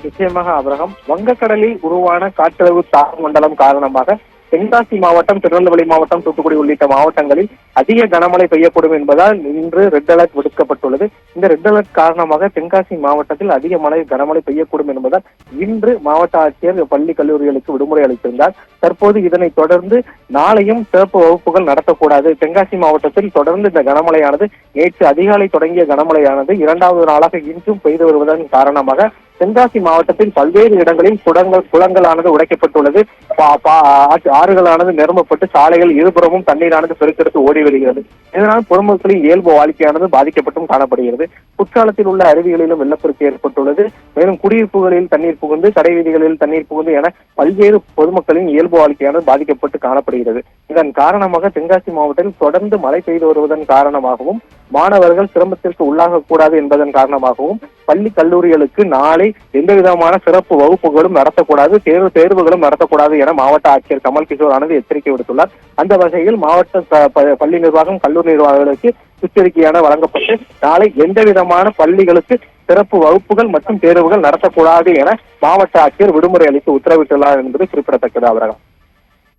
நிச்சயமாக அபிரகம். வங்கக்கடலில் உருவான காற்றழுத்த தாழ்வு மண்டலம் காரணமாக தென்காசி மாவட்டம், திருநெல்வேலி மாவட்டம், தூத்துக்குடி உள்ளிட்ட மாவட்டங்களில் அதிக கனமழை பெய்யக்கூடும் என்பதால் இன்று ரெட் அலர்ட் விடுக்கப்பட்டுள்ளது. இந்த ரெட் அலர்ட் காரணமாக தென்காசி மாவட்டத்தில் அதிக கனமழை பெய்யக்கூடும் என்பதால் இன்று மாவட்ட ஆட்சியர் பள்ளி கல்லூரிகளுக்கு விடுமுறை அளித்திருந்தார். தற்போது இதனைத் தொடர்ந்து நாளையும் சிறப்பு வகுப்புகள் நடத்தக்கூடாது. தென்காசி மாவட்டத்தில் தொடர்ந்து இந்த கனமழையானது நேற்று அதிகாலை தொடங்கிய கனமழையானது இரண்டாவது நாளாக இன்றும் பெய்து வருவதன் காரணமாக தென்காசி மாவட்டத்தில் பல்வேறு இடங்களில் குளங்களானது உடைக்கப்பட்டுள்ளது. ஆறுகளானது நிரம்பப்பட்டு சாலைகள் இருபுறமும் தண்ணீரானது பெருக்கெடுத்து ஓடி வருகிறது. இதனால் பொதுமக்களின் இயல்பு வாழ்க்கையானது பாதிக்கப்பட்டும் காணப்படுகிறது. குற்றாலத்தில் உள்ள அருவிகளிலும் வெள்ளப்பெருக்கு ஏற்பட்டுள்ளது. மேலும் குடியிருப்புகளில் தண்ணீர் புகுந்து, கடை வீதிகளில் தண்ணீர் புகுந்து என பல்வேறு பொதுமக்களின் இயல்பு வாழ்க்கையானது பாதிக்கப்பட்டு காணப்படுகிறது. இதன் காரணமாக தென்காசி மாவட்டத்தில் தொடர்ந்து மழை பெய்து வருவதன் காரணமாகவும் மாணவர்கள் சிரமத்திற்கு உள்ளாகக்கூடாது என்பதன் காரணமாகவும் பள்ளி கல்லூரிகளுக்கு நாளை எந்த விதமான சிறப்பு வகுப்புகளும் நடத்தக்கூடாது, தேர்வுகளும் நடத்தக்கூடாது என மாவட்ட ஆட்சியர் கமல் கிஷோர் ஆனந்த் எச்சரிக்கை விடுத்துள்ளார். அந்த வகையில் மாவட்ட பள்ளி நிர்வாகம், கல்லூரி நிர்வாகங்களுக்கு சுற்றறிக்கையான வழங்கப்பட்டு நாளை எந்த விதமான பள்ளிகளுக்கு சிறப்பு வகுப்புகள் மற்றும் தேர்வுகள் நடத்தக்கூடாது என மாவட்ட ஆட்சியர் விடுமுறை அளித்து உத்தரவிட்டுள்ளார் என்பது குறிப்பிடத்தக்கது. அவரகம்.